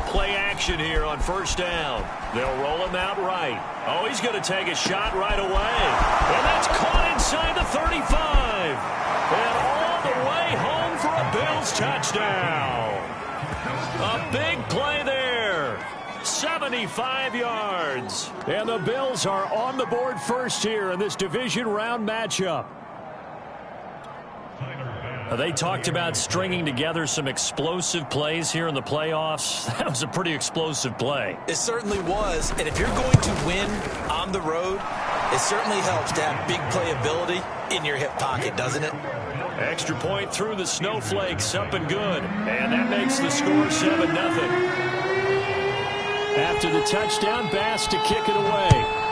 Play action here on first down. They'll roll him out right. Oh, he's going to take a shot right away. And that's caught inside the 35. And all the way home for a Bills touchdown. A big play there. 75 yards. And the Bills are on the board first here in this division round matchup. They talked about stringing together some explosive plays here in the playoffs. That was a pretty explosive play. It certainly was. And if you're going to win on the road, it certainly helps to have big playability in your hip pocket, doesn't it? Extra point through the snowflakes, up and good. And that makes the score 7-0. After the touchdown, Bass to kick it away.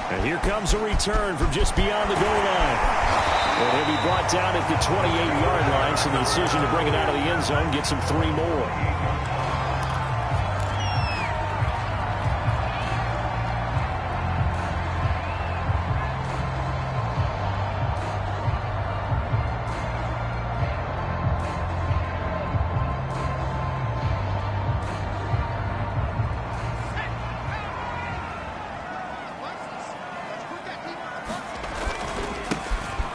And here comes a return from just beyond the goal line. And he'll be brought down at the 28-yard line, so the decision to bring it out of the end zone gets him 3 more.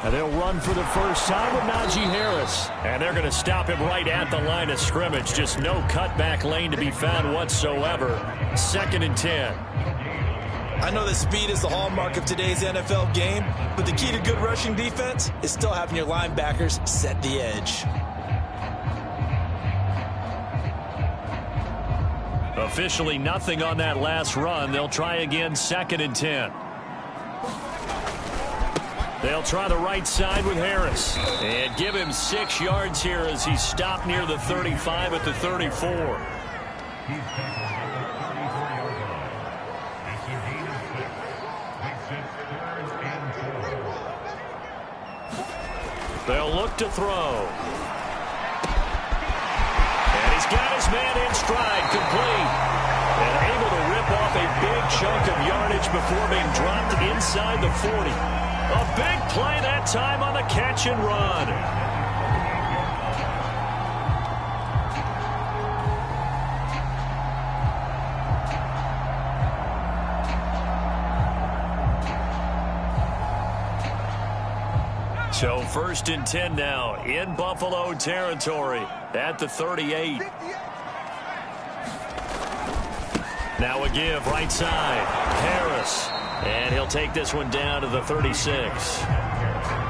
And they'll run for the first time with Najee Harris. And they're going to stop him right at the line of scrimmage. Just no cutback lane to be found whatsoever. 2nd and 10. I know that speed is the hallmark of today's NFL game, but the key to good rushing defense is still having your linebackers set the edge. Officially nothing on that last run. They'll try again 2nd and 10. They'll try the right side with Harris. And give him 6 yards here as he stopped near the 35 at the 34. They'll look to throw. And he's got his man in stride, complete. And able to rip off a big chunk of yardage before being dropped inside the 40. A big play that time on the catch and run. So 1st and 10 now in Buffalo territory at the 38. Now a give right side. Harris. And he'll take this one down to the 36.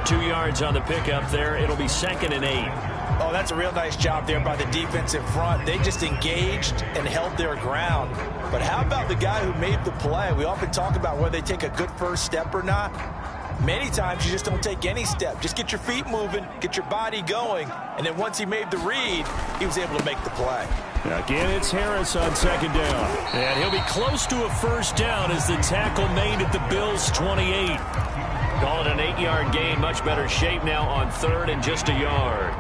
2 yards on the pickup there. It'll be 2nd and 8. Oh, that's a real nice job there by the defensive front. They just engaged and held their ground. But how about the guy who made the play? We often talk about whether they take a good first step or not. Many times you just don't take any step. Just get your feet moving, get your body going. And then once he made the read, he was able to make the play. Again, it's Harris on 2nd down. And he'll be close to a first down as the tackle made at the Bills' 28. Call it an 8-yard gain. Much better shape now on 3rd and just a yard.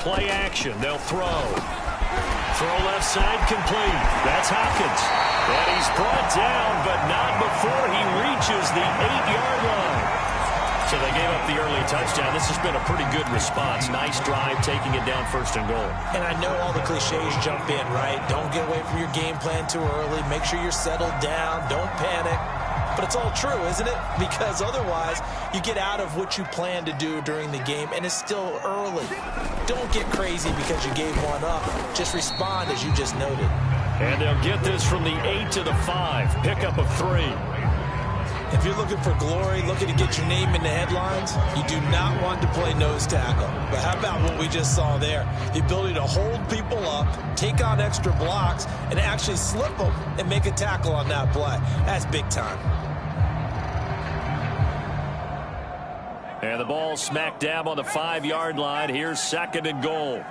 Play action. They'll throw. Throw left side complete. That's Hopkins. And he's brought down, but not before he reaches the 8-yard line. So they gave up the early touchdown. This has been a pretty good response. Nice drive, taking it down 1st and goal. And I know all the cliches jump in, right? Don't get away from your game plan too early. Make sure you're settled down. Don't panic. But it's all true, isn't it? Because otherwise, you get out of what you plan to do during the game, and it's still early. Don't get crazy because you gave one up. Just respond as you just noted. And they'll get this from the 8 to the 5. Pickup of 3. If you're looking for glory, looking to get your name in the headlines, you do not want to play nose tackle. But how about what we just saw there? The ability to hold people up, take on extra blocks, and actually slip them and make a tackle on that play. That's big time. And the ball smack dab on the 5-yard line. Here's 2nd and goal.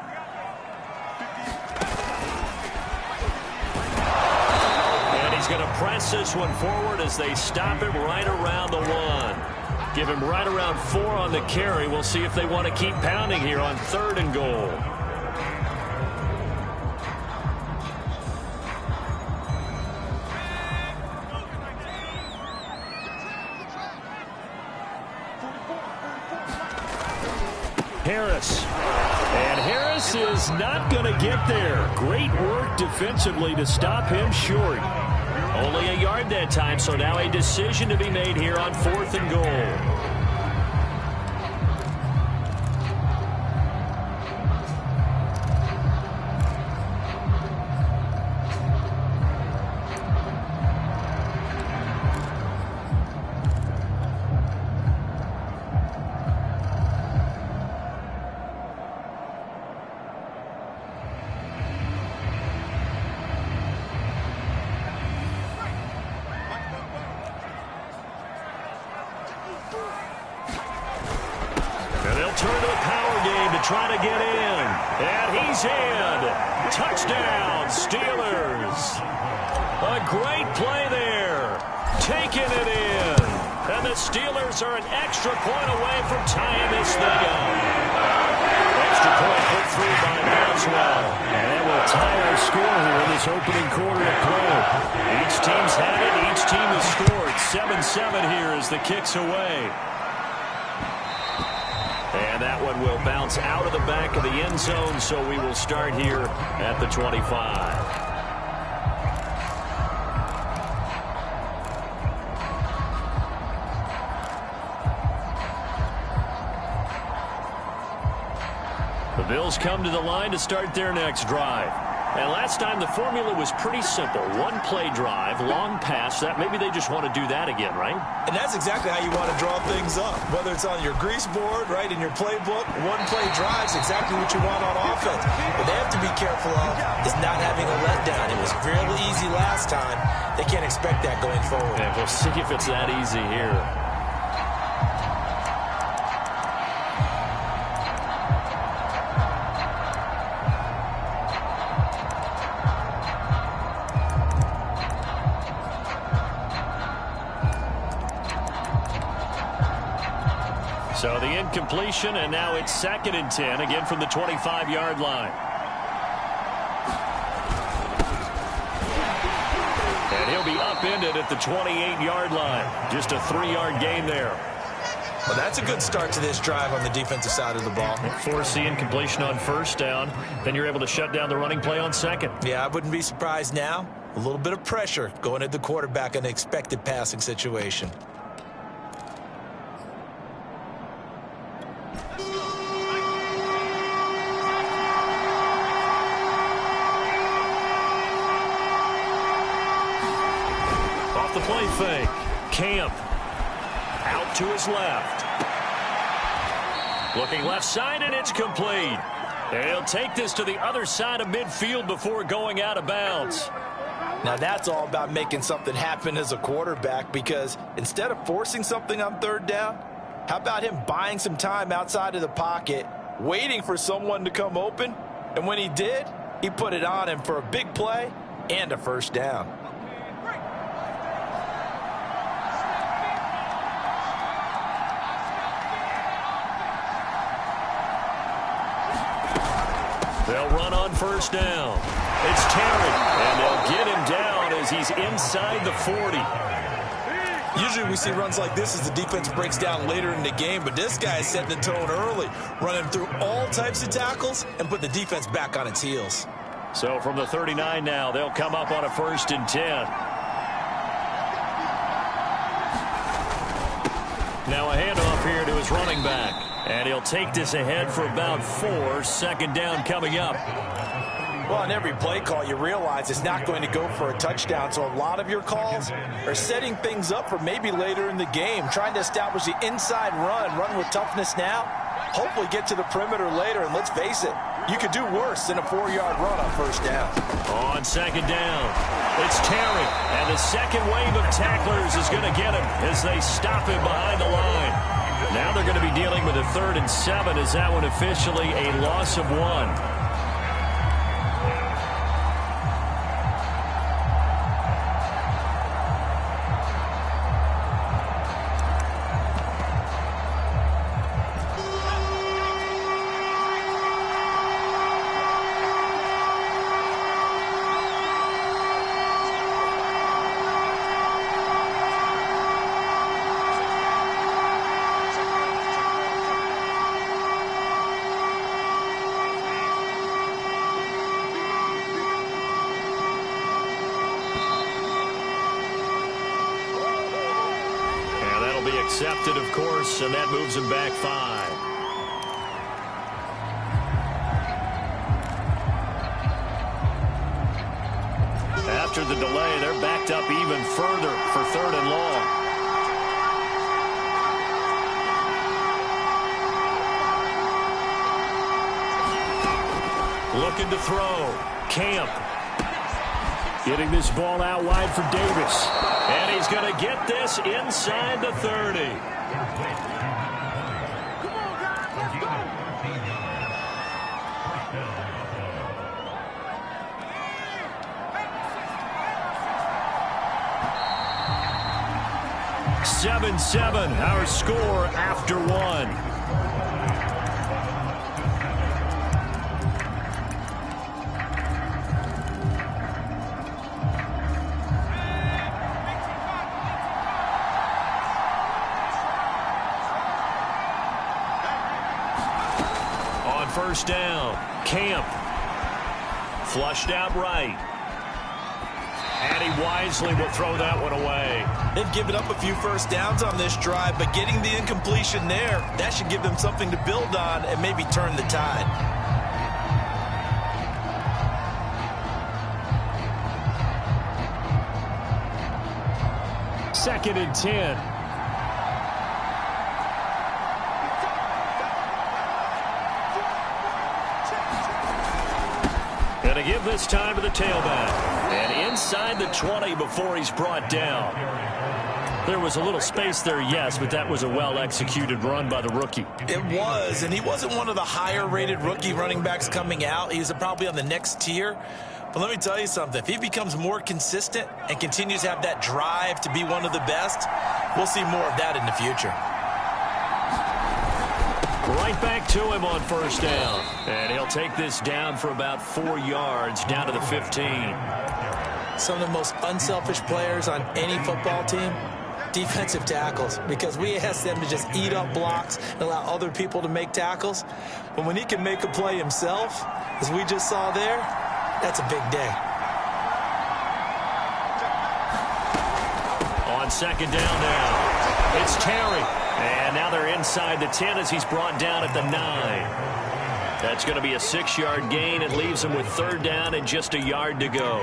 And he's going to press this one forward as they stop him right around the 1. Give him right around 4 on the carry. We'll see if they want to keep pounding here on 3rd and goal. Harris. And Harris is not going to get there. Great work defensively to stop him short. Only a yard that time, so now a decision to be made here on 4th and goal. Trying to get in, and he's in. Touchdown, Steelers. A great play there. Taking it in. And the Steelers are an extra point away from tying this thing up. Extra point put through by Maxwell. And that will tie our score here in this opening quarter of play. Each team's had it. Each team has scored. 7-7 here as the kick's away. And that one will bounce out of the back of the end zone, so we will start here at the 25. The Bills come to the line to start their next drive. And last time the formula was pretty simple. One play drive, long pass. That maybe they just want to do that again, right? And that's exactly how you want to draw things up. Whether it's on your grease board, right, in your playbook, one play drive is exactly what you want on offense. What they have to be careful of is not having a letdown. It was really easy last time. They can't expect that going forward. And we'll see if it's that easy here. So the incompletion, and now it's 2nd and 10, again from the 25-yard line. And he'll be upended at the 28-yard line. Just a 3-yard gain there. Well, that's a good start to this drive on the defensive side of the ball. Force the incompletion on 1st down. Then you're able to shut down the running play on 2nd. Yeah, I wouldn't be surprised now. A little bit of pressure going at the quarterback in an expected passing situation. The play fake. Camp. Out to his left. Looking left side, and it's complete. And he'll take this to the other side of midfield before going out of bounds. Now that's all about making something happen as a quarterback, because instead of forcing something on 3rd down, how about him buying some time outside of the pocket, waiting for someone to come open, and when he did, he put it on him for a big play and a 1st down. They'll run on 1st down. It's Terry, and they'll get him down as he's inside the 40. Usually we see runs like this as the defense breaks down later in the game, but this guy is setting the tone early, running through all types of tackles and put the defense back on its heels. So from the 39 now, they'll come up on a 1st and 10. Now a handoff here to his running back. And he'll take this ahead for about 4. 2nd down coming up. Well, on every play call, you realize it's not going to go for a touchdown. So a lot of your calls are setting things up for maybe later in the game, trying to establish the inside run with toughness now, hopefully get to the perimeter later. And let's face it, you could do worse than a 4-yard run on 1st down. On 2nd down, it's Terry. And the second wave of tacklers is going to get him as they stop him behind the line. Now they're going to be dealing with a 3rd and 7 as that one officially a loss of 1. Accepted, of course, and that moves him back 5. After the delay, they're backed up even further for 3rd and long. Looking to throw. Camp. Getting this ball out wide for Davis. And he's going to get this inside the 30. Seven, our score after 1. First down. Camp. Flushed out right. And he wisely will throw that one away. They've given up a few first downs on this drive, but getting the incompletion there, that should give them something to build on and maybe turn the tide. Second and 10. Going to give this time to the tailback. And inside the 20 before he's brought down. There was a little space there, yes, but that was a well-executed run by the rookie. It was, and he wasn't one of the higher-rated rookie running backs coming out. He's probably on the next tier. But let me tell you something. If he becomes more consistent and continues to have that drive to be one of the best, we'll see more of that in the future. Right back to him on first down. And he'll take this down for about 4 yards down to the 15. Some of the most unselfish players on any football team, defensive tackles, because we ask them to just eat up blocks and allow other people to make tackles. But when he can make a play himself, as we just saw there, that's a big day. On second down now, it's Terry. And now they're inside the 10 as he's brought down at the 9. That's going to be a 6-yard gain. It leaves him with third down and just a yard to go.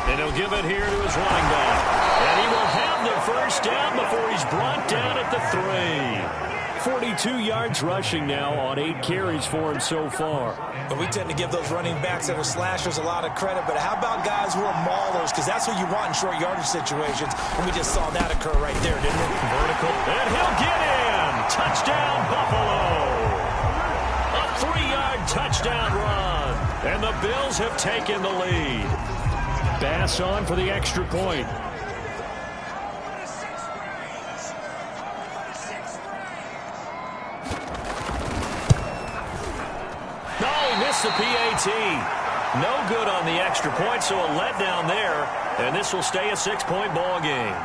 And he'll give it here to his running back. And he will have the first down before he's brought down at the 3. 42 yards rushing now on 8 carries for him so far. But we tend to give those running backs that are slashers a lot of credit. But how about guys who are maulers? Because that's what you want in short yardage situations. And we just saw that occur right there, didn't we? Vertical. And he'll get in. Touchdown, Buffalo. A 3-yard touchdown run. And the Bills have taken the lead. Bass on for the extra point. The PAT. No good on the extra point, so a letdown there, and this will stay a 6-point ball game.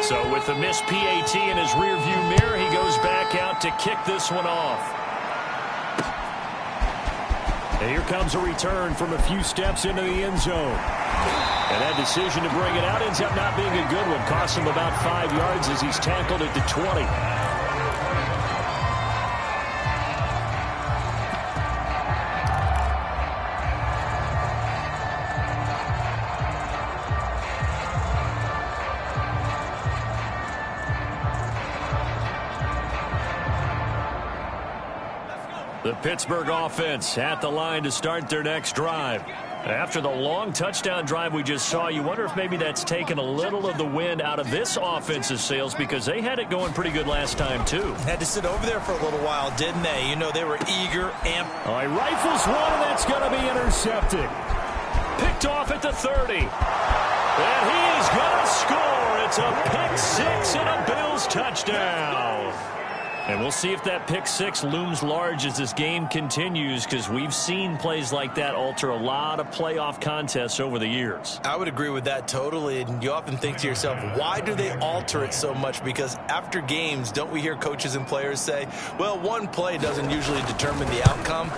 So with the missed PAT in his rearview mirror, he goes back out to kick this one off. And here comes a return from a few steps into the end zone. And that decision to bring it out ends up not being a good one. Costs him about 5 yards as he's tackled at the 20. The Pittsburgh offense at the line to start their next drive. After the long touchdown drive we just saw, you wonder if maybe that's taken a little of the wind out of this offense's sails because they had it going pretty good last time, too. Had to sit over there for a little while, didn't they? You know, they were eager, amped. All right, rifles one, and that's going to be intercepted. Picked off at the 30. And he is going to score. It's a pick six and a Bills touchdown. And we'll see if that pick six looms large as this game continues, because we've seen plays like that alter a lot of playoff contests over the years. I would agree with that totally. And you often think to yourself, why do they alter it so much? Because after games, don't we hear coaches and players say, well, one play doesn't usually determine the outcome.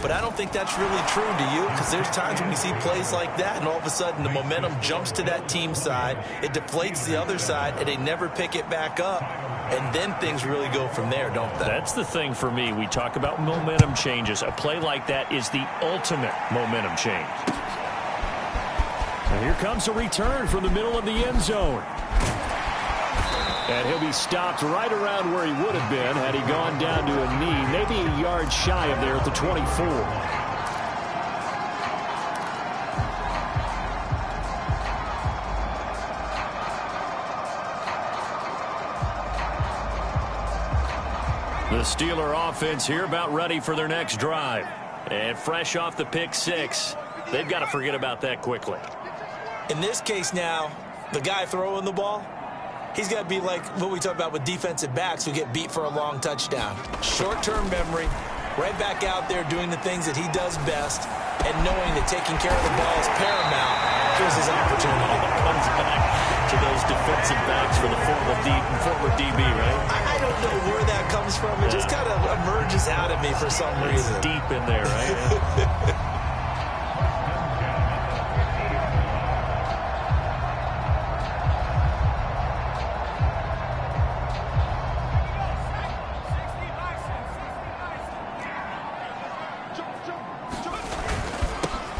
But I don't think that's really true, do you? Because there's times when we see plays like that, and all of a sudden the momentum jumps to that team side. It deflates the other side, and they never pick it back up. And then things really go from there, don't they? That's the thing for me. We talk about momentum changes. A play like that is the ultimate momentum change. And here comes a return from the middle of the end zone. And he'll be stopped right around where he would have been had he gone down to a knee, maybe a yard shy of there at the 24. The Steeler offense here about ready for their next drive. And fresh off the pick six, they've got to forget about that quickly. In this case now, the guy throwing the ball, he's got to be like what we talk about with defensive backs who get beat for a long touchdown. Short-term memory, right back out there doing the things that he does best, and knowing that taking care of the ball is paramount. Here's his opportunity. Comes back to those defensive backs for the former DB, right? I don't know where that comes from. It just kind of emerges out of me for some reason. It's deep in there, right?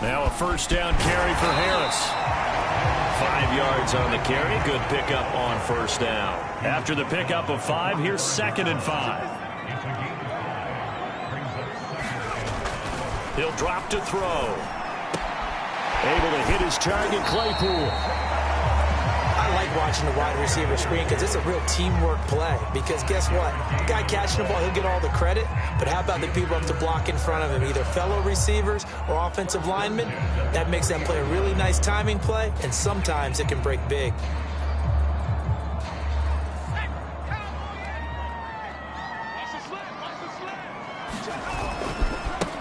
Now a first down carry for Harris. 5 yards on the carry. Good pickup on first down. After the pickup of 5, here's 2nd and 5. He'll drop to throw. Able to hit his target, Claypool. I like watching the wide receiver screen because it's a real teamwork play. Because guess what? The guy catching the ball, he'll get all the credit. But how about the people up to block in front of him? Either fellow receivers or offensive linemen. That makes that play a really nice timing play. And sometimes it can break big.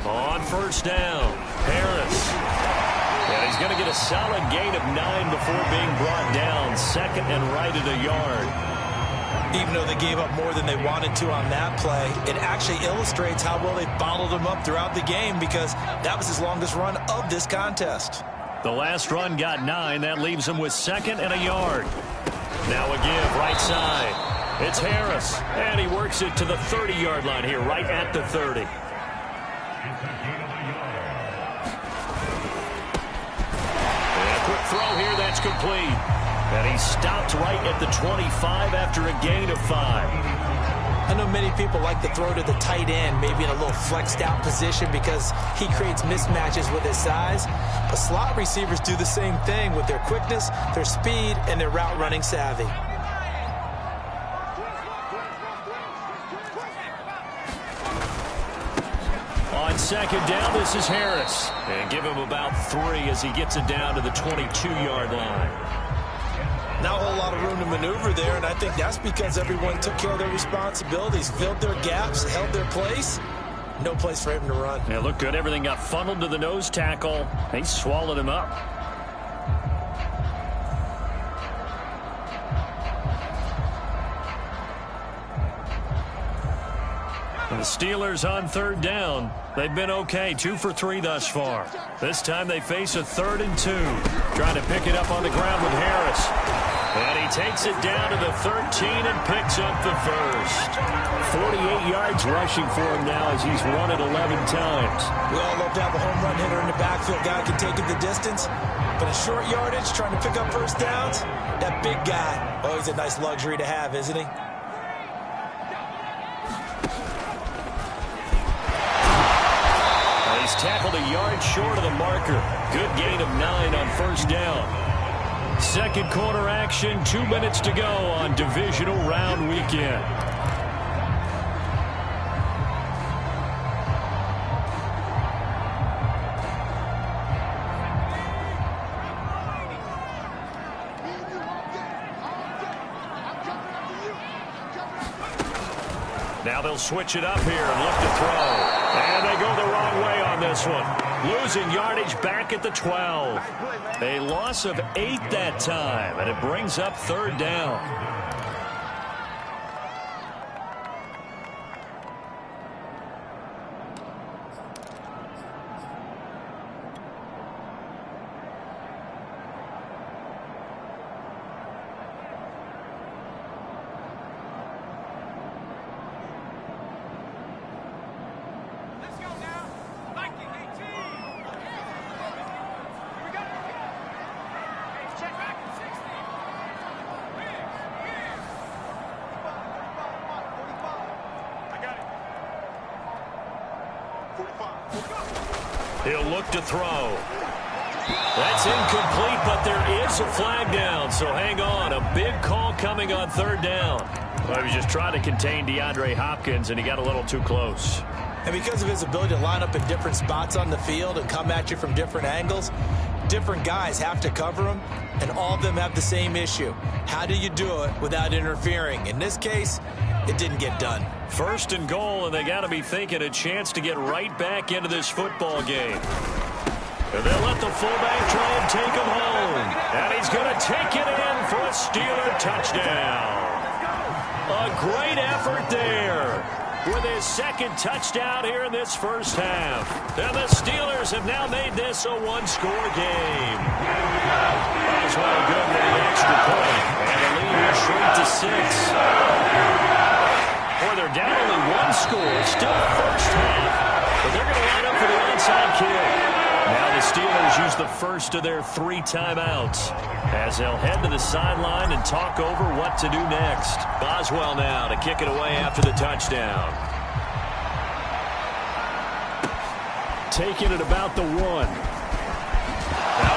On first down, Harris. And he's going to get a solid gain of 9 before being brought down. 2nd and right at a yard. Even though they gave up more than they wanted to on that play, it actually illustrates how well they bottled him up throughout the game, because that was his longest run of this contest. The last run got 9. That leaves him with 2nd and a yard. Now a give, right side. It's Harris, and he works it to the 30-yard line here, right at the 30. Throw here, that's complete. And he stopped right at the 25 after a gain of 5. I know many people like to throw to the tight end, maybe in a little flexed out position because he creates mismatches with his size. But slot receivers do the same thing with their quickness, their speed, and their route running savvy. On 2nd down, this is Harris. And give him about 3 as he gets it down to the 22-yard line. Not a whole lot of room to maneuver there, and I think that's because everyone took care of their responsibilities, filled their gaps, held their place. No place for him to run. Yeah, looked good. Everything got funneled to the nose tackle. They swallowed him up. And the Steelers on 3rd down. They've been okay, 2 for 3 thus far. This time they face a 3rd and 2. Trying to pick it up on the ground with Harris. And he takes it down to the 13 and picks up the first. 48 yards rushing for him now as he's run it 11 times. We all love to have a home run hitter in the backfield. Guy can take it the distance. But in short yardage, trying to pick up first downs, that big guy, oh, he's a nice luxury to have, isn't he? tackled a yard short of the marker. Good gain of 9 on first down. Second quarter action, 2 minutes to go on divisional round weekend. Now they'll switch it up here and look to throw. And they go the wrong way on this one. Losing yardage back at the 12. A loss of 8 that time, and it brings up third down. He'll look to throw. That's incomplete, but there is a flag down, so hang on. A big call coming on third down. Well, he was just trying to contain DeAndre Hopkins, and he got a little too close. And because of his ability to line up in different spots on the field and come at you from different angles, different guys have to cover him, and all of them have the same issue. How do you do it without interfering? In this case, it didn't get done. First and goal, and they got to be thinking a chance to get right back into this football game. And they'll let the fullback try and take him home. And he's going to take it in for a Steeler touchdown. A great effort there with his second touchdown here in this first half. And the Steelers have now made this a one-score game. Boswell good with the extra point. And the lead is shrunk to 6. Boy, they're down only one score. Still first half. But they're going to line up for the onside kick. Now the Steelers use the first of their 3 timeouts as they'll head to the sideline and talk over what to do next. Boswell now to kick it away after the touchdown. Taking it about the 1. Now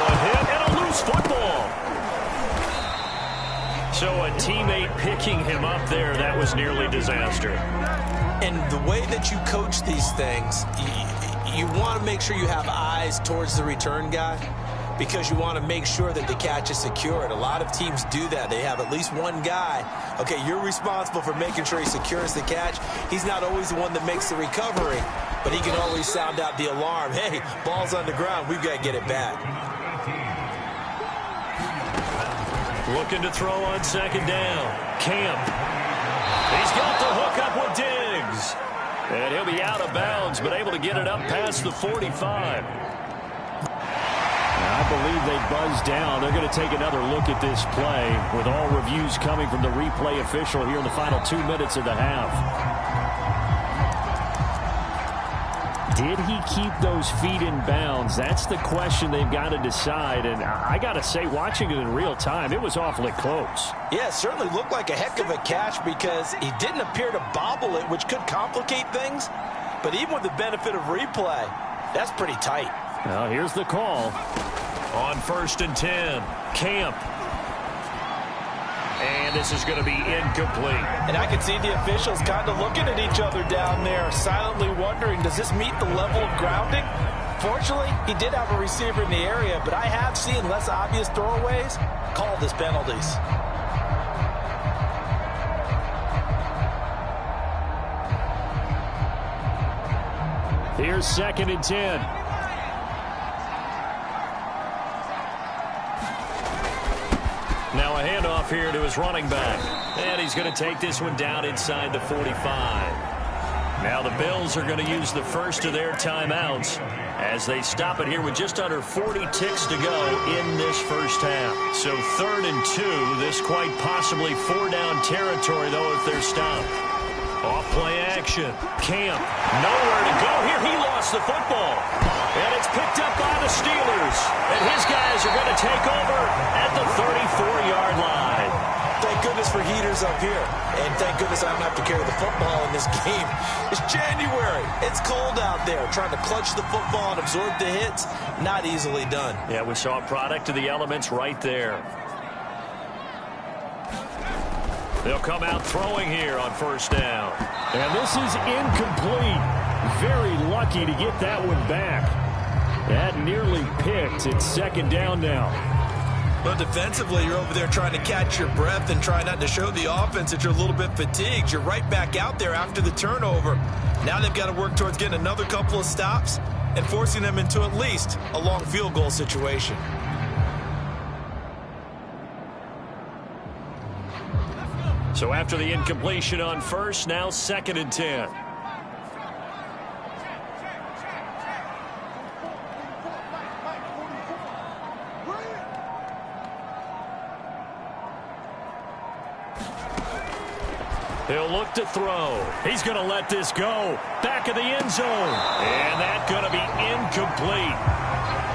a hit and a loose football. So a teammate picking him up there, that was nearly disaster. And the way that you coach these things, you want to make sure you have eyes towards the return guy because you want to make sure that the catch is secured. A lot of teams do that. They have at least one guy. Okay, you're responsible for making sure he secures the catch. He's not always the one that makes the recovery, but he can always sound out the alarm. Hey, ball's on the ground. We've got to get it back. Looking to throw on second down. Camp. He's got the hook up with Diggs. And he'll be out of bounds, but able to get it up past the 45. I believe they buzzed down. They're going to take another look at this play with all reviews coming from the replay official here in the final 2 minutes of the half. Did he keep those feet in bounds? That's the question they've got to decide. And I got to say, watching it in real time, it was awfully close. Yeah, it certainly looked like a heck of a catch because he didn't appear to bobble it, which could complicate things. But even with the benefit of replay, that's pretty tight. Now, here's the call. On 1st and 10, Camp. And this is going to be incomplete. And I can see the officials kind of looking at each other down there, silently wondering, does this meet the level of grounding? Fortunately, he did have a receiver in the area, but I have seen less obvious throwaways called as penalties. Here's 2nd and 10. Now a handoff here to his running back. And he's going to take this one down inside the 45. Now the Bills are going to use the first of their timeouts as they stop it here with just under 40 ticks to go in this first half. So 3rd and 2. This quite possibly 4-down territory, though, if they're stopped. Off-play action. Camp. Nowhere to go here. He lost the football. And it's picked up by the Steelers. And his guys are going to take over at the 34-yard line. Thank goodness for heaters beers up here. And thank goodness I don't have to carry the football in this game. It's January. It's cold out there. Trying to clutch the football and absorb the hits, not easily done. Yeah, we saw a product of the elements right there. They'll come out throwing here on first down. And this is incomplete. Very lucky to get that one back. That nearly picked. It's second down now. But defensively, you're over there trying to catch your breath and try not to show the offense that you're a little bit fatigued. You're right back out there after the turnover. Now they've got to work towards getting another couple of stops and forcing them into at least a long field goal situation. So after the incompletion on first, now 2nd and 10. He'll look to throw. He's going to let this go. Back of the end zone. And that's going to be incomplete.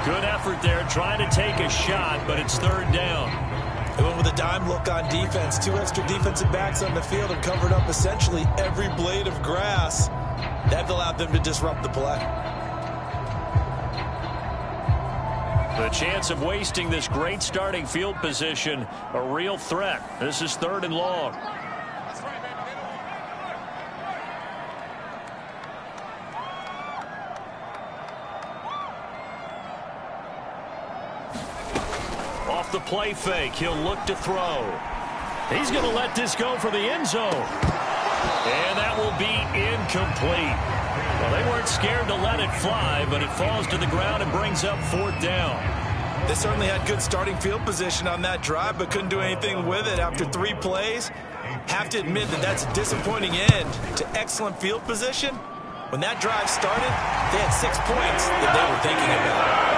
Good effort there trying to take a shot, but it's 3rd down. They went with a dime look on defense. 2 extra defensive backs on the field and covered up essentially every blade of grass. That allowed them to disrupt the play. The chance of wasting this great starting field position, a real threat. This is 3rd and long. Off the play fake, he'll look to throw. He's going to let this go for the end zone. And that will be incomplete. Well, they weren't scared to let it fly, but it falls to the ground and brings up 4th down. They certainly had good starting field position on that drive, but couldn't do anything with it after 3 plays. Have to admit that that's a disappointing end to excellent field position. When that drive started, they had 6 points that they were thinking about.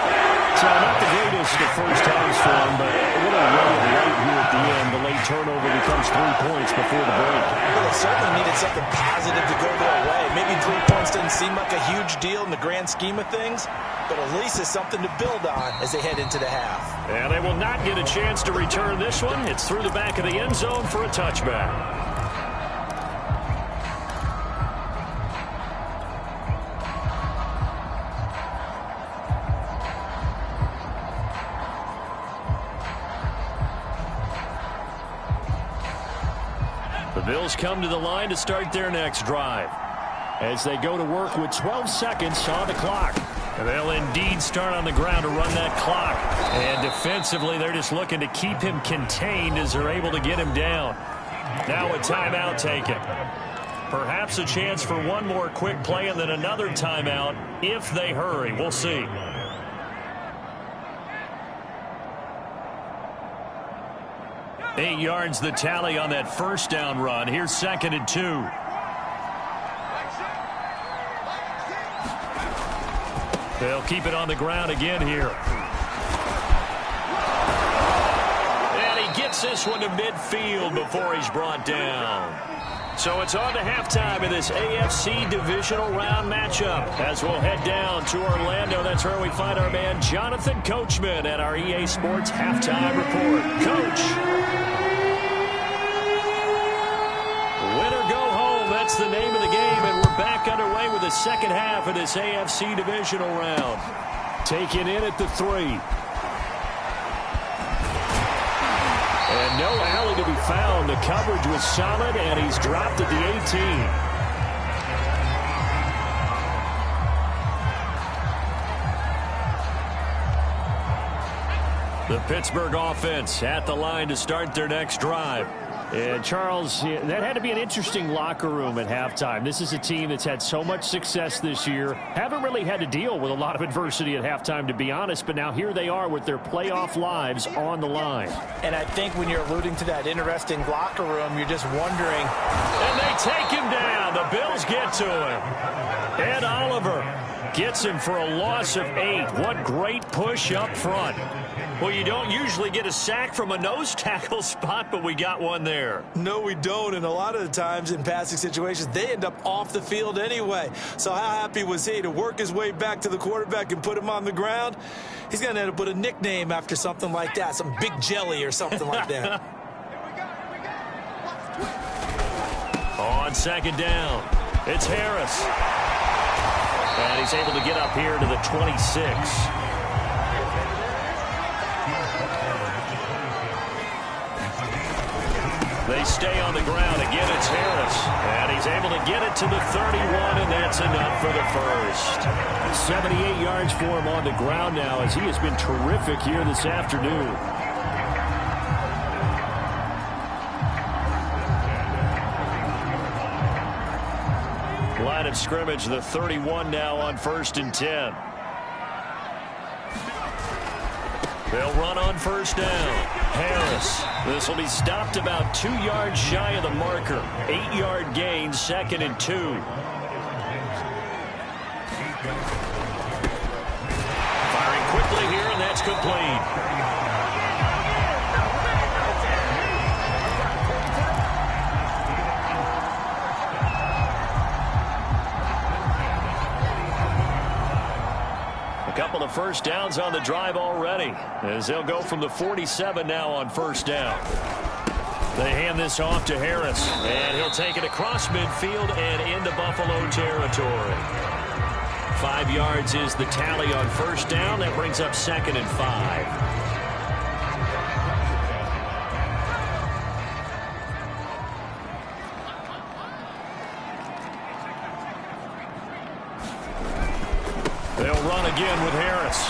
So not the greatest of first times for him, but a little late here at the end. The late turnover becomes 3 points before the break. Well, they certainly needed something positive to go their way. Maybe 3 points didn't seem like a huge deal in the grand scheme of things, but at least it's something to build on as they head into the half. And they will not get a chance to return this one. It's through the back of the end zone for a touchback. The Bills come to the line to start their next drive as they go to work with 12 seconds on the clock. And they'll indeed start on the ground to run that clock. And defensively, they're just looking to keep him contained as they're able to get him down. Now a timeout taken. Perhaps a chance for one more quick play and then another timeout if they hurry. We'll see. Eight yards the tally on that first down run. Here's 2nd and 2. They'll keep it on the ground again here. And he gets this one to midfield before he's brought down. So it's on to halftime in this AFC divisional round matchup as we'll head down to Orlando. That's where we find our man Jonathan Coachman at our EA Sports Halftime Report. Coach. Win or go home, that's the name of the game, and we're back underway with the second half of this AFC divisional round. Taken in at the 3. And no alley to be found. The coverage was solid, and he's dropped at the 18. The Pittsburgh offense at the line to start their next drive. And, Charles, that had to be an interesting locker room at halftime. This is a team that's had so much success this year. Haven't really had to deal with a lot of adversity at halftime, to be honest. But now here they are with their playoff lives on the line. And I think when you're alluding to that interesting locker room, you're just wondering. And they take him down. The Bills get to him. Ed Oliver gets him for a loss of 8. What great push up front. Well, you don't usually get a sack from a nose tackle spot, but we got one there. No, we don't, and a lot of the times in passing situations, they end up off the field anyway. So how happy was he to work his way back to the quarterback and put him on the ground? He's going to end up with a nickname after something like that, some Big Jelly or something like that. On second down, it's Harris. And he's able to get up here to the 26. They stay on the ground. Again, it's Harris. And he's able to get it to the 31, and that's enough for the first. 78 yards for him on the ground now, as he has been terrific here this afternoon. Line of scrimmage, the 31 now on 1st and 10. They'll run on first down. Harris. This will be stopped about 2 yards shy of the marker. 8-yard gain, 2nd and 2. Firing quickly here, and that's complete. A couple of first downs on the drive already, as they'll go from the 47 now on first down. They hand this off to Harris, and he'll take it across midfield and into Buffalo territory. 5 yards is the tally on first down. That brings up 2nd and 5. They'll run again with Harris.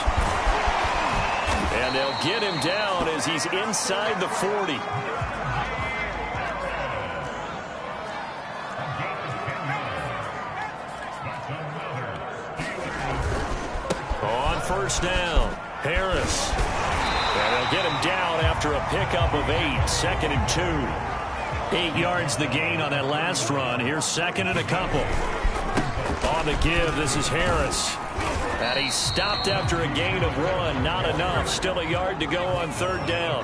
And they'll get him down as he's inside the 40. On first down, Harris. And they'll get him down after a pickup of 8, 2nd and 2. 8 yards the gain on that last run. Here's 2nd and a couple. On the give, this is Harris. And he stopped after a gain of 1. Not enough. Still a yard to go on 3rd down.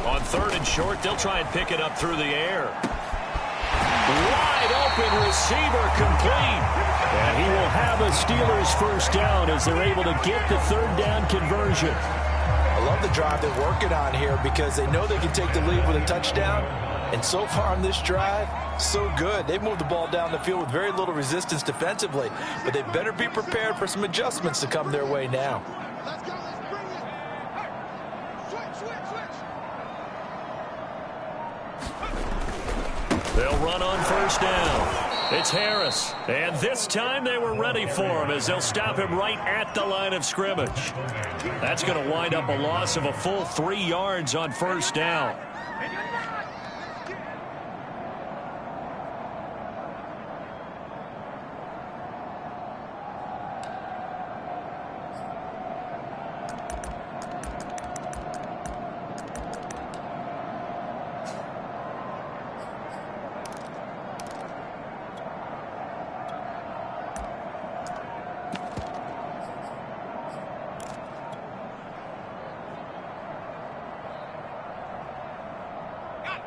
On 3rd and short, they'll try and pick it up through the air. Wide open receiver, complete. And he will have a Steelers first down as they're able to get the 3rd down conversion. I love the drive they're working on here because they know they can take the lead with a touchdown. And so far on this drive, so good. They've moved the ball down the field with very little resistance defensively. But they better be prepared for some adjustments to come their way now. Let's go. Let's bring it. Hey, switch. They'll run on first down. It's Harris. And this time they were ready for him as they'll stop him right at the line of scrimmage. That's going to wind up a loss of a full 3 yards on first down.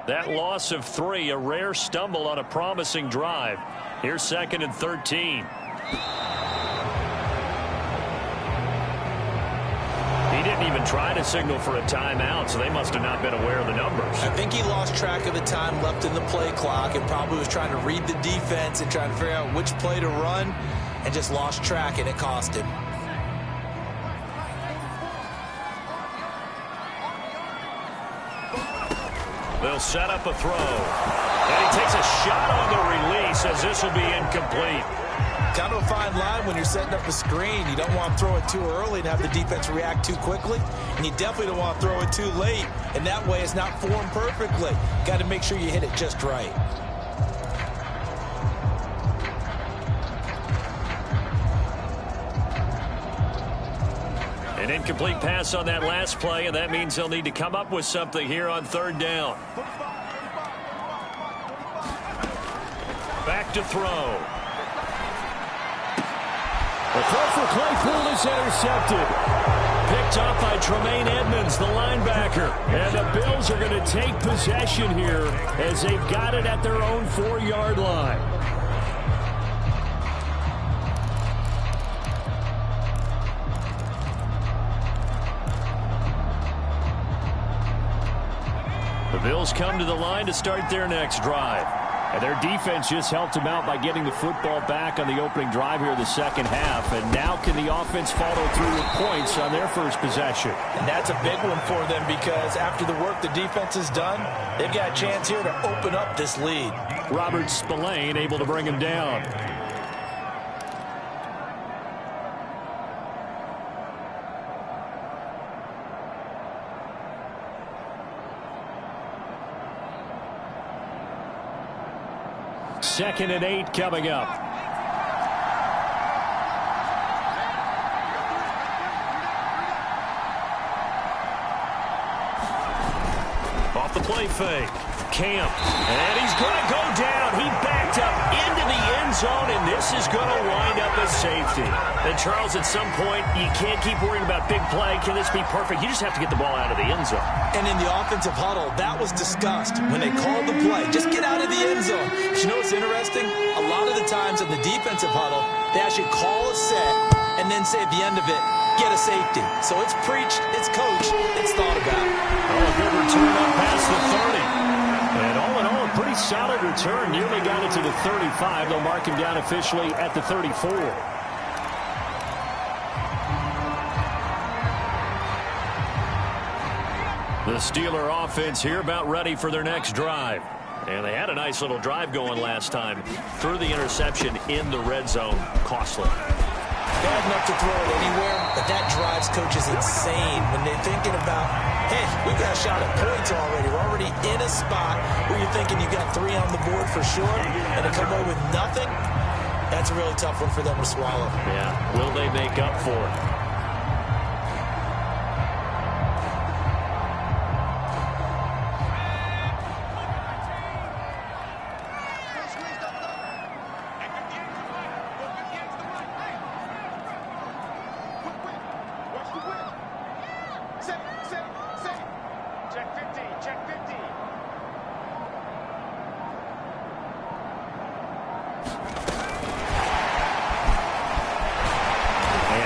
That loss of 3, a rare stumble on a promising drive. Here's 2nd and 13. He didn't even try to signal for a timeout, so they must have not been aware of the numbers. I think he lost track of the time left in the play clock and probably was trying to read the defense and trying to figure out which play to run and just lost track, and it cost him. They'll set up a throw. And he takes a shot on the release as this will be incomplete. Kind of a fine line when you're setting up a screen. You don't want to throw it too early and have the defense react too quickly. And you definitely don't want to throw it too late. And that way it's not formed perfectly. Got to make sure you hit it just right. An incomplete pass on that last play, and that means they'll need to come up with something here on 3rd down. Back to throw. The throw for Claypool is intercepted. Picked up by Tremaine Edmonds, the linebacker. And the Bills are going to take possession here as they've got it at their own 4-yard line. Bills come to the line to start their next drive. And their defense just helped them out by getting the football back on the opening drive here in the second half. And now can the offense follow through with points on their first possession? And that's a big one for them because after the work the defense has done, they've got a chance here to open up this lead. Robert Spillane able to bring him down. Second and 8 coming up. Off the play fake. Camp. And he's going to go down. He backed up into the end zone, and this is going to wind up as safety. And, Charles, at some point, you can't keep worrying about big play. Can this be perfect? You just have to get the ball out of the end zone. And in the offensive huddle, that was discussed when they called the play. Just get out of the end zone. But you know what's interesting? A lot of the times in the defensive huddle, they actually call a set and then say at the end of it, get a safety. So it's preached, it's coached, it's thought about. Oh, a good return up past the 30. And all in all, a pretty solid return. Nearly got it to the 35. They'll mark him down officially at the 34. The Steeler offense here about ready for their next drive. And they had a nice little drive going last time. Threw the interception in the red zone. Costly. Bad enough to throw it anywhere, but that drives coaches insane when they're thinking about, hey, we've got a shot at points already. We're already in a spot where you're thinking you got 3 on the board for sure, and to come away with nothing, that's a really tough one for them to swallow. Yeah, will they make up for it?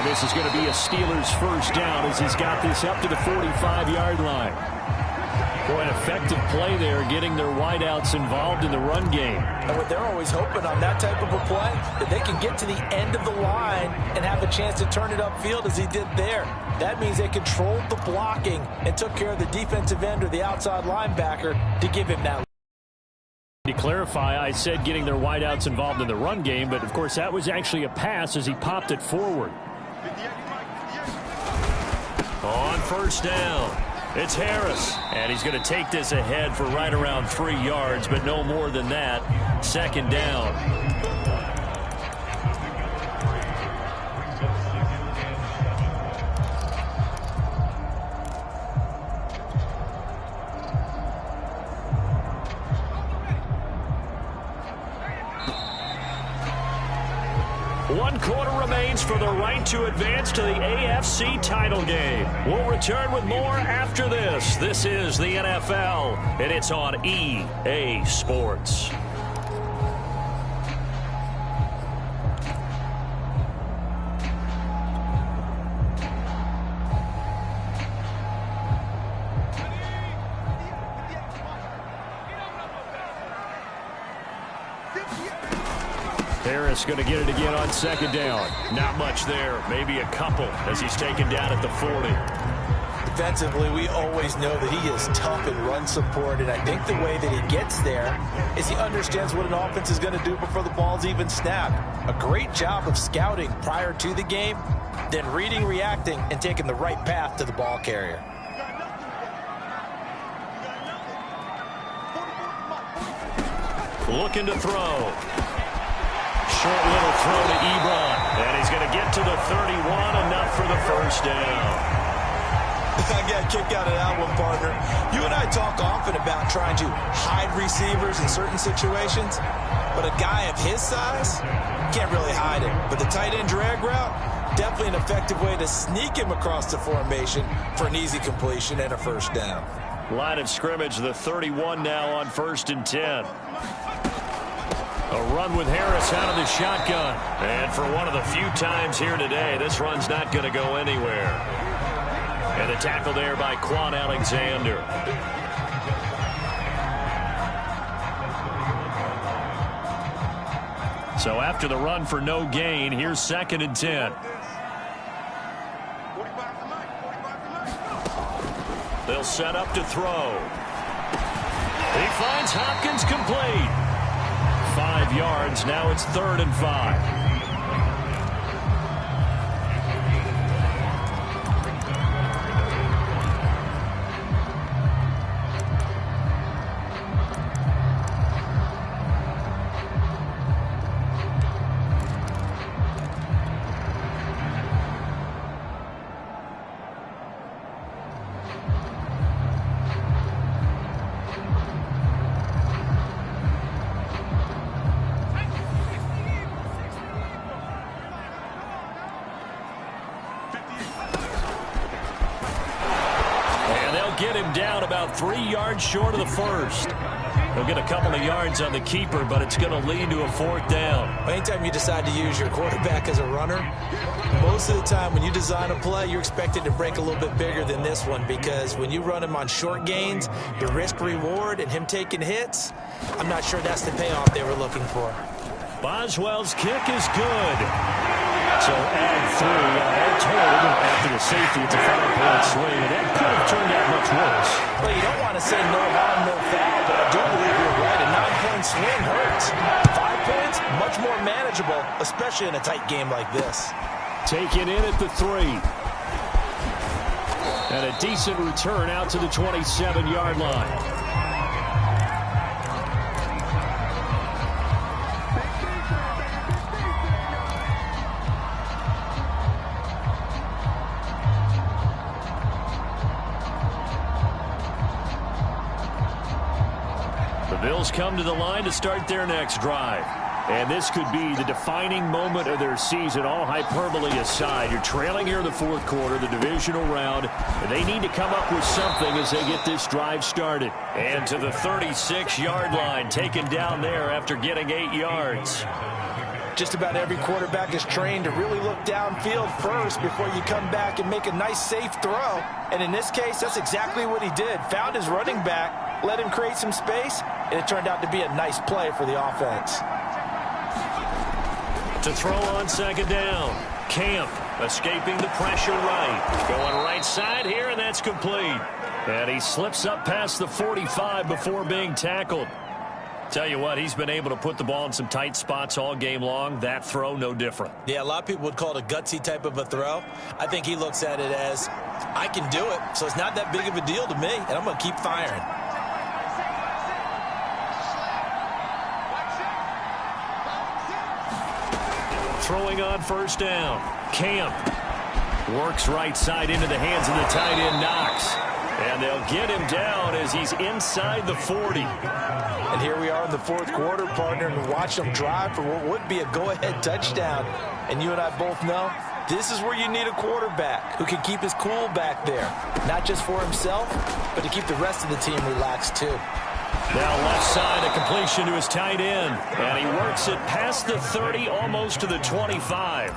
This is going to be a Steelers first down as he's got this up to the 45-yard line. Boy, an effective play there, getting their wideouts involved in the run game. And what they're always hoping on that type of a play, that they can get to the end of the line and have a chance to turn it upfield as he did there. That means they controlled the blocking and took care of the defensive end or the outside linebacker to give him that. To clarify, I said getting their wideouts involved in the run game, but of course that was actually a pass as he popped it forward. On first down, it's Harris. And he's going to take this ahead for right around 3 yards, but no more than that. Second down. One quarter remains for the right to advance to the AFC title game. We'll return with more after this. This is the NFL, and it's on EA Sports. Harris going to get it again on second down. Not much there, maybe a couple as he's taken down at the 40. Defensively, we always know that he is tough in run support, and I think the way that he gets there is he understands what an offense is going to do before the ball's even snapped. A great job of scouting prior to the game, then reading, reacting, and taking the right path to the ball carrier. Looking to throw. Short little throw to Ebron. And he's going to get to the 31, enough for the first down. I got a kick out of that one, partner. You and I talk often about trying to hide receivers in certain situations, but a guy of his size can't really hide it. But the tight end drag route, definitely an effective way to sneak him across the formation for an easy completion and a first down. Line of scrimmage, the 31 now on 1st and 10. A run with Harris out of the shotgun. And for one of the few times here today, this run's not going to go anywhere. And a tackle there by Quan Alexander. So after the run for no gain, here's 2nd and 10. They'll set up to throw. He finds Hopkins complete. 5 yards. Now it's 3rd and 5. Get him down about 3 yards short of the first. He'll get a couple of yards on the keeper, but it's going to lead to a 4th down. Anytime you decide to use your quarterback as a runner, most of the time when you design a play, you're expected to break a little bit bigger than this one, because when you run him on short gains, the risk-reward and him taking hits, I'm not sure that's the payoff they were looking for. Boswell's kick is good. So add 3, all told, after the safety, it's a 5-point swing, and that could have turned out much worse. Well, you don't want to say no harm, no foul, but I do believe you're right. A 9-point swing hurts. 5 points, much more manageable, especially in a tight game like this. Taken in at the 3. And a decent return out to the 27-yard line. Bills come to the line to start their next drive. And this could be the defining moment of their season, all hyperbole aside. You're trailing here in the 4th quarter, the divisional round. And they need to come up with something as they get this drive started. And to the 36-yard line, taken down there after getting 8 yards. Just about every quarterback is trained to really look downfield first before you come back and make a nice, safe throw. And in this case, that's exactly what he did. Found his running back, let him create some space, and it turned out to be a nice play for the offense. To throw on 2nd down. Camp escaping the pressure right. Going right side here, and that's complete. And he slips up past the 45 before being tackled. Tell you what, he's been able to put the ball in some tight spots all game long. That throw, no different. Yeah, a lot of people would call it a gutsy type of a throw. I think he looks at it as, I can do it, so it's not that big of a deal to me, and I'm going to keep firing. Throwing on 1st down. Camp works right side into the hands of the tight end, Knox. And they'll get him down as he's inside the 40. And here we are in the 4th quarter, partner, and watch them drive for what would be a go-ahead touchdown. And you and I both know this is where you need a quarterback who can keep his cool back there. Not just for himself, but to keep the rest of the team relaxed too. Now left side, a completion to his tight end. And he works it past the 30, almost to the 25.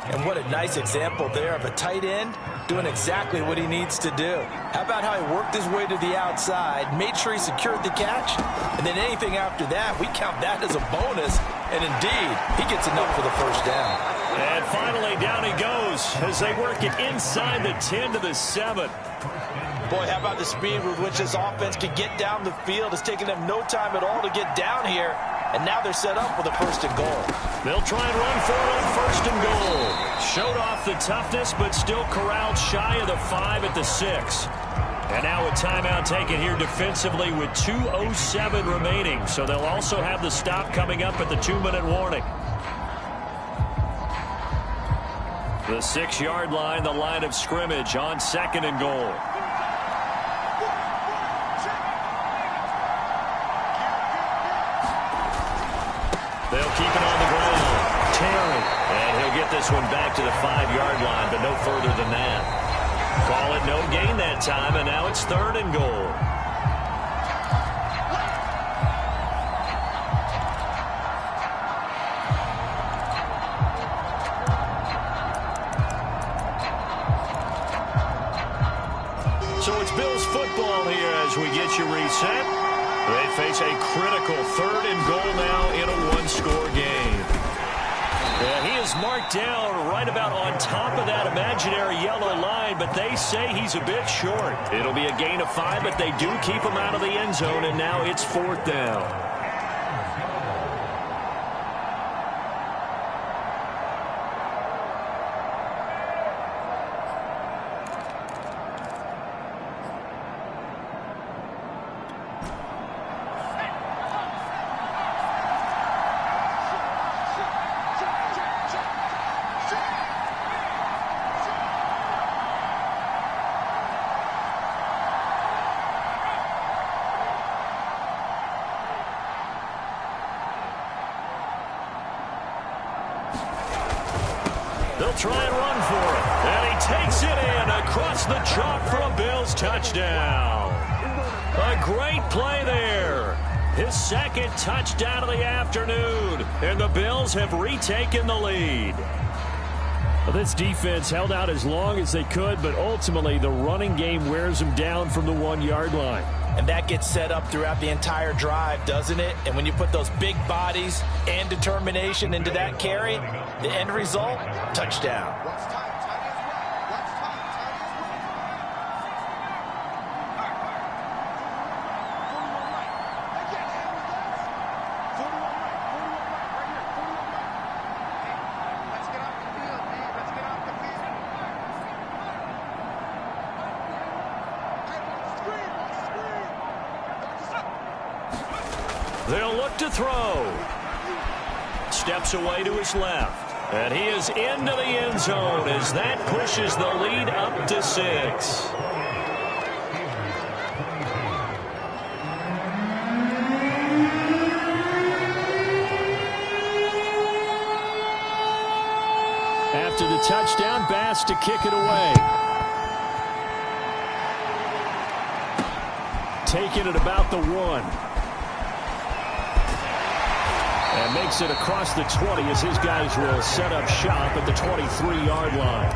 And what a nice example there of a tight end doing exactly what he needs to do. How about how he worked his way to the outside, made sure he secured the catch, and then anything after that, we count that as a bonus. And indeed, he gets enough for the 1st down. And finally, down he goes as they work it inside the 10 to the 7. Boy, how about the speed with which this offense can get down the field? It's taken them no time at all to get down here. And now they're set up with a 1st and goal. They'll try and run for it on 1st and goal. Showed off the toughness, but still corralled shy of the 5 at the 6. And now a timeout taken here defensively with 2:07 remaining. So they'll also have the stop coming up at the 2-minute warning. The 6-yard line, the line of scrimmage on 2nd and goal. They'll keep it on the ground. Terry. And he'll get this one back to the 5-yard line, but no further than that. Call it no gain that time, and now it's 3rd and goal. So it's Bills football here as we get you reset. They face a critical 3rd and goal now in a 1-score game. He's marked down right about on top of that imaginary yellow line, but they say he's a bit short. It'll be a gain of 5, but they do keep him out of the end zone, and now it's 4th down. They'll try and run for it. And he takes it in across the chalk for a Bills touchdown. A great play there. His second touchdown of the afternoon. And the Bills have retaken the lead. Well, this defense held out as long as they could, but ultimately the running game wears them down from the 1-yard line. And that gets set up throughout the entire drive, doesn't it? And when you put those big bodies and determination into that carry, the end result, touchdown. Watch time. Time is right. Watch time. Time is right. 41 right. They can't hang with us. 41 right. 41 right. Right here. 41 right. Hey, let's get off the field, man. Let's get off the field. Hey, screen. Screen. They'll look to throw. Steps away to his left. And he is into the end zone as that pushes the lead up to 6. After the touchdown, Bass to kick it away. Taking it about the 1. And makes it across the 20 as his guys will set up shop at the 23-yard line.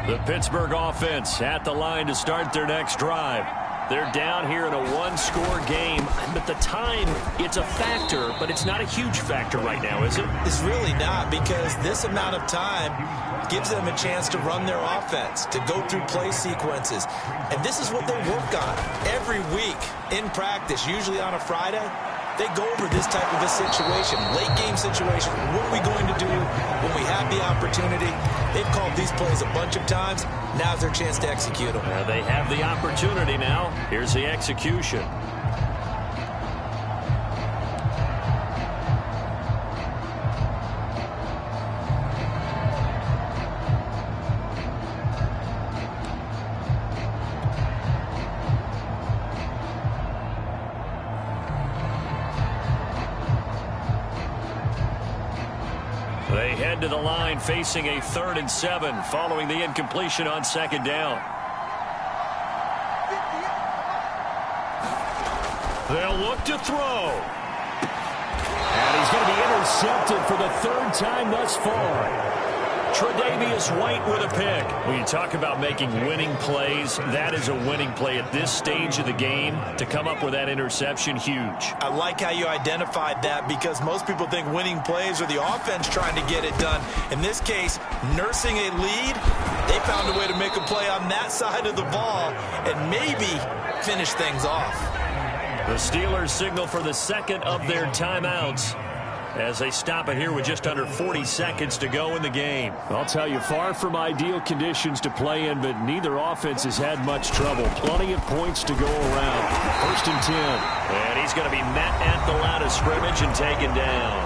The Pittsburgh offense at the line to start their next drive. They're down here in a 1-score game, but the time, it's a factor, but it's not a huge factor right now, is it? It's really not, because this amount of time gives them a chance to run their offense, to go through play sequences. And this is what they work on every week in practice, usually on a Friday. They go over this type of a situation, late game situation. What are we going to do when we have the opportunity? They've called these plays a bunch of times. Now's their chance to execute them. They have the opportunity now. Here's the execution. They head to the line facing a 3rd and 7 following the incompletion on 2nd down. They'll look to throw. And he's going to be intercepted for the 3rd time thus far. Tre'Davious White with a pick. When you talk about making winning plays, that is a winning play at this stage of the game. To come up with that interception, huge. I like how you identified that, because most people think winning plays are the offense trying to get it done. In this case, nursing a lead, they found a way to make a play on that side of the ball and maybe finish things off. The Steelers signal for the 2nd of their timeouts as they stop it here with just under 40 seconds to go in the game. I'll tell you, far from ideal conditions to play in, but neither offense has had much trouble. Plenty of points to go around. 1st and 10. And he's going to be met at the line of scrimmage and taken down.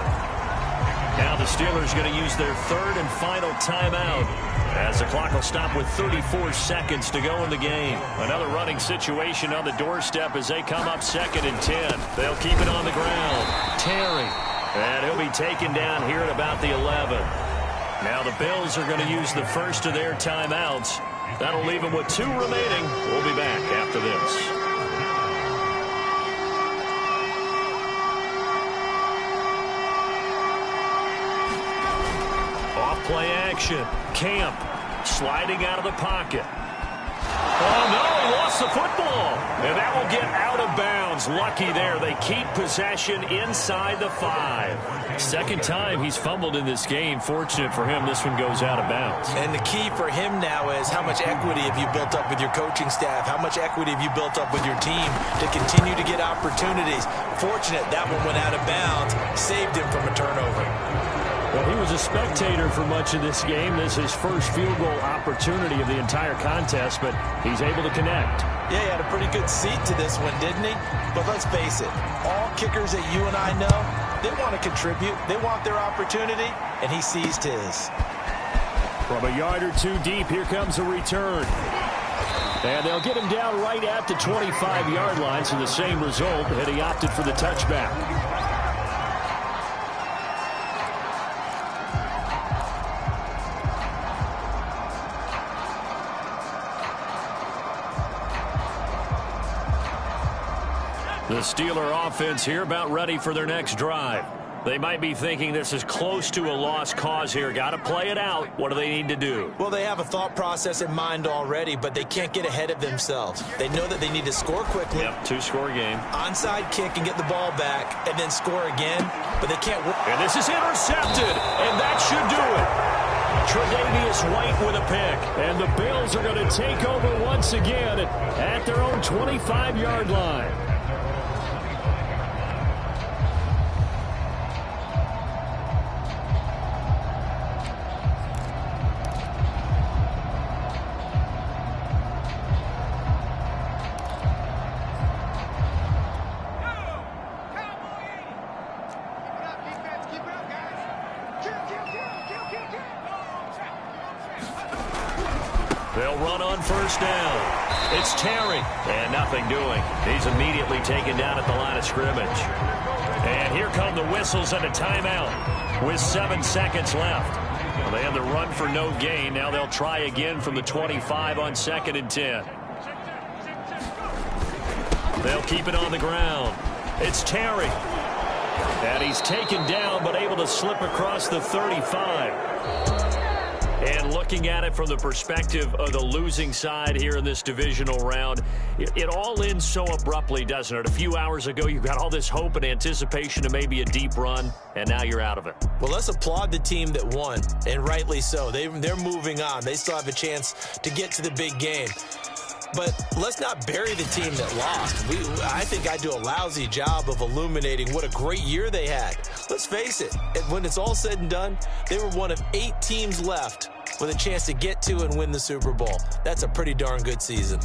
Now the Steelers going to use their 3rd and final timeout as the clock will stop with 34 seconds to go in the game. Another running situation on the doorstep as they come up 2nd and 10. They'll keep it on the ground. Terry. And he'll be taken down here at about the 11. Now the Bills are going to use the first of their timeouts. That'll leave them with 2 remaining. We'll be back after this. Play action. Camp sliding out of the pocket. Oh, no, he lost the football. And that will get out of bounds. Lucky there. They keep possession inside the 5. Second time he's fumbled in this game. Fortunate for him, this one goes out of bounds. And the key for him now is how much equity have you built up with your coaching staff? How much equity have you built up with your team to continue to get opportunities? Fortunate that one went out of bounds, saved him from a turnover. Well, he was a spectator for much of this game. This is his first field goal opportunity of the entire contest, but he's able to connect. Yeah, he had a pretty good seat to this one, didn't he? But let's face it, all kickers that you and I know, they want to contribute. They want their opportunity, and he seized his. From a yard or two deep, here comes a return. And they'll get him down right at the 25-yard line, so the same result, and he opted for the touchback. The Steeler offense here about ready for their next drive. They might be thinking this is close to a lost cause here. Got to play it out. What do they need to do? Well, they have a thought process in mind already, but they can't get ahead of themselves. They know that they need to score quickly. Yep, two-score game. Onside kick and get the ball back and then score again, but they can't. And this is intercepted, and that should do it. Tre'Davious White with a pick. And the Bills are going to take over once again at their own 25-yard line. They'll run on first down. It's Terry, and nothing doing. He's immediately taken down at the line of scrimmage. And here come the whistles and a timeout with 7 seconds left. Well, they had the run for no gain. Now they'll try again from the 25 on 2nd and 10. They'll keep it on the ground. It's Terry. And he's taken down but able to slip across the 35. And looking at it from the perspective of the losing side here in this divisional round, it all ends so abruptly, doesn't it? A few hours ago, you got all this hope and anticipation of maybe a deep run, and now you're out of it. Well, let's applaud the team that won, and rightly so. They're moving on. They still have a chance to get to the big game. But let's not bury the team that lost. I think I do a lousy job of illuminating what a great year they had. Let's face it, when it's all said and done, they were one of 8 teams left with a chance to get to and win the Super Bowl. That's a pretty darn good season.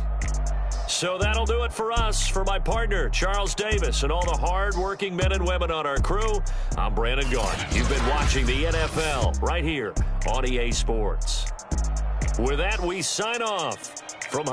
So that'll do it for us. For my partner, Charles Davis, and all the hard-working men and women on our crew, I'm Brandon Gaudin. You've been watching the NFL right here on EA Sports. With that, we sign off from